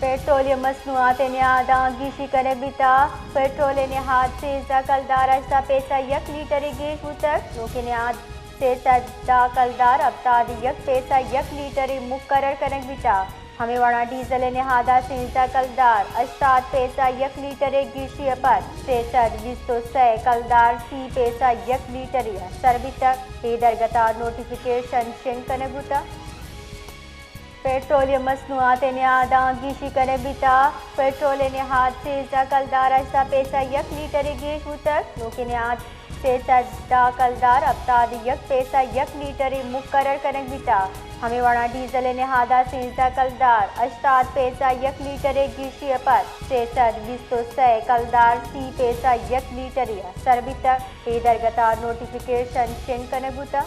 Petroleum मसनूआत निहादा गीशी करे बिता petrol निहाद से कलदार अजदा पैसा यक लीटर गेश उतर लोके निहाद से दा कलदार अबताद यक पैसा यक लीटर मुकर्रर करन बिता हमें वड़ा डीजल निहादा से कलदार अजताद पैसा यक लीटर गीशी पर सेसद विस्तो से कलदार सी पैसा यक लीटर सरबिता हे दरगता नोटिफिकेशन शेन कने बुता पेट्रोलियम मसनूआत निहादा गीशी करे बिता पेट्रोल निहाद से कलदार अजदा पैसा यक लीटर गेश उतर लोके निहाद से दा कलदार अबताद यक पैसा यक लीटर मुकर्रर करन बिता हमें वड़ा डीजल निहादा से कलदार अजताद पैसा यक लीटर गीशी पर सेसद विस्तो से कलदार सी पैसा यक लीटर सरबिता हे दरगता नोटिफिकेशन शेन कने बुता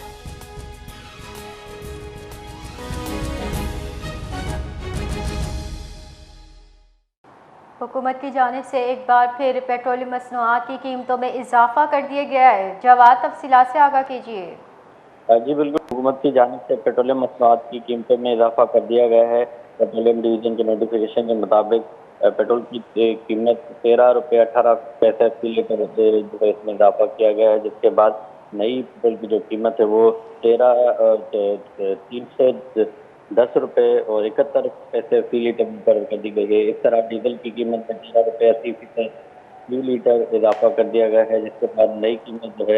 हुकूमत की जानिब से एक बार फिर पेट्रोलियम मसनूआत की कीमतों में इजाफा कर दिया गया है। जवाब तफसीलात से आगाह कीजिए। जी बिल्कुल, हुकूमत की जानिब से पेट्रोलियम मसनूआत की कीमतों में इजाफा कर दिया गया है। पेट्रोलियम डिवीजन के नोटिफिकेशन के मुताबिक पेट्रोल की कीमत 13 रुपये 18 पैसे फी लीटर जो है इसमें इजाफा किया गया है, जिसके बाद नई पेट्रोल की जो कीमत है वो 310 रुपये और 71 पैसे फी लीटर मुकर्रर कर दी गई है। इस तरह डीजल की कीमत में 13 रुपये 80 पैसे फी लीटर इजाफा कर दिया गया है, जिसके बाद नई कीमत जो है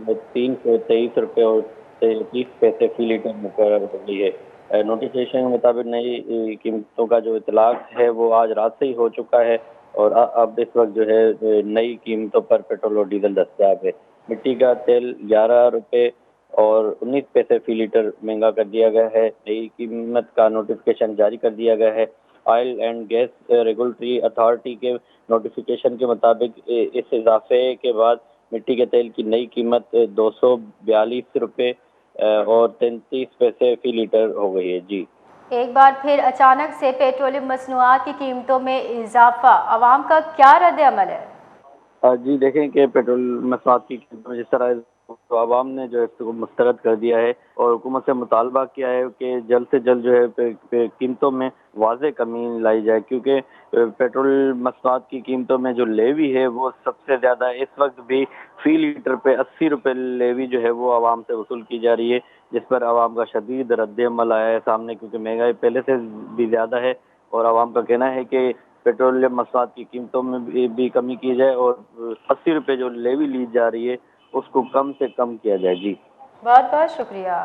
वो 323 रुपये और 30 पैसे फी लीटर मुकर्रर हो गई है। नोटिफिकेशन के मुताबिक नई कीमतों का जो इतलाक है वो आज रात से ही हो चुका है और अब इस वक्त जो है नई कीमतों पर पेट्रोल और डीजल दस्तयाब है। मिट्टी का तेल 11 रुपये और 19 पैसे फी लीटर महंगा कर दिया गया है। नई कीमत का नोटिफिकेशन जारी कर दिया गया है। Oil and gas regulatory authority के नोटिफिकेशन के मुताबिक इस इजाफे के बाद मिट्टी के तेल की नई कीमत 242 रुपये और 33 पैसे फी लीटर हो गई है। जी, एक बार फिर अचानक से पेट्रोलियम मसनूआत की कीमतों में इजाफा, आवाम का क्या रद्द अमल है? जी देखें कि पेट्रोल मसनूआत की कीमतों में जिस तरह तो आवाम ने जो है इसको मुस्तरद कर दिया है और हुकूमत से मुतालबा किया है कि जल्द से जल्द जो है कीमतों में वाज़ेह कमी लाई जाए, क्योंकि पेट्रोल मसनूआत की कीमतों में जो लेवी है वो सबसे ज़्यादा इस वक्त भी फी लीटर पे 80 रुपये लेवी जो है वो आवाम से वसूल की जा रही है, जिस पर आवाम का शदीद रद्द अमल आया है सामने, क्योंकि महंगाई पहले से भी ज़्यादा है और आवाम का कहना है कि पेट्रोलियम मसनूआत की कीमतों में भी कमी की जाए और 80 रुपये जो लेवी ली जा रही है उसको कम से कम किया जाए। जी, बहुत बहुत शुक्रिया।